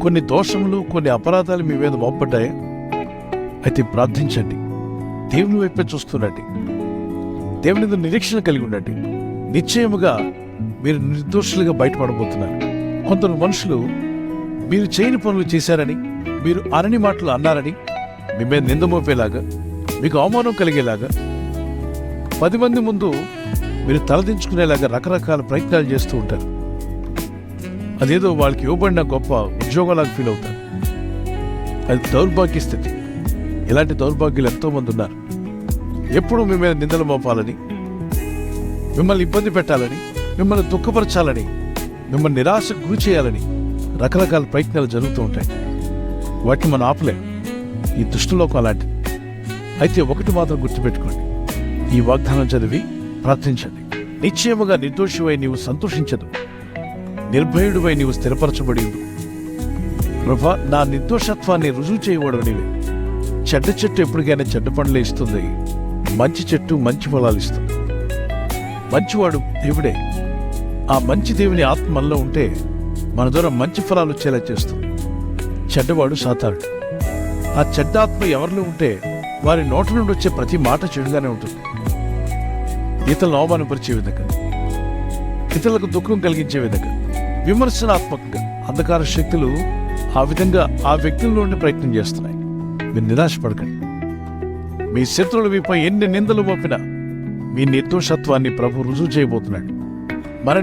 కొన్ని దోషములు, కొన్ని అపరాధాలు మీ మీద మోపడ్డాయి. అయితే ప్రార్థించండి, దేవుని వైపే చూస్తుండండి, దేవుని మీద నిరీక్షణ కలిగి ఉండండి. నిశ్చయముగా మీరు నిర్దోషులుగా బయటపడబోతున్నారు. కొందరు మనుషులు మీరు చేయని పనులు చేశారని, మీరు అనని మాటలు అన్నారని మీ మీద నింద మోపేలాగా, మీకు అవమానం కలిగేలాగా, 10 మంది ముందు మీరు తలదించుకునేలాగా రకరకాల ప్రయత్నాలు చేస్తూ ఉంటారు. అదేదో వాళ్ళకి ఇవ్వబడిన గొప్ప ఉద్యోగాలకు ఫీల్ అవుతారు. అది దౌర్భాగ్య స్థితి. ఇలాంటి దౌర్భాగ్యులు ఎంతోమంది ఉన్నారు. ఎప్పుడూ మీ మీద నిందలు మోపాలని, మిమ్మల్ని ఇబ్బంది పెట్టాలని, మిమ్మల్ని దుఃఖపరచాలని, మిమ్మల్ని నిరాశకు గురి చేయాలని రకరకాల ప్రయత్నాలు జరుగుతూ ఉంటాయి. వాటిని మనం ఆపలేం. ఈ దుష్టలోకం అలాంటిది. అయితే ఒకటి మాత్రం గుర్తుపెట్టుకోండి, ఈ వాగ్దానం చదివి ప్రార్థించండి. నిశ్చయముగా నిర్దోషివై నీవు సంతోషించదు, నిర్భయుడివై నీవు స్థిరపరచబడి ఉండు. ప్రభా, నా నిర్దోషత్వాన్ని రుజువు చేయవడం నీవే. చెడ్డ చెట్టు ఎప్పటికైనా చెడ్డ పండ్లే ఇస్తుంది, మంచి చెట్టు మంచి ఫలాలు ఇస్తుంది. మంచివాడు దేవుడే. ఆ మంచి దేవుని ఆత్మ మనలో ఉంటే మన ద్వారా మంచి ఫలాలు వచ్చేలా చేస్తుంది. చెడ్డవాడు సాతానుడు. ఆ చెడ్డ ఆత్మ ఎవరిలో ఉంటే వారి నోట నుండి వచ్చే ప్రతి మాట చెడుగానే ఉంటుంది. ఇతరులను అవమానపరిచే విధంగా, ఇతరులకు దుఃఖం కలిగించే విధంగా, విమర్శనాత్మకంగా అంధకార శక్తులు ఆ విధంగా ఆ వ్యక్తుల నుండి ప్రయత్నం చేస్తున్నాయి. మీరు నిరాశపడకండి. మీ శత్రువులు మీపై ఎన్ని నిందలు మోపినా మీ నిర్దోషత్వాన్ని ప్రభు రుజువు చేయబోతున్నాడు. మన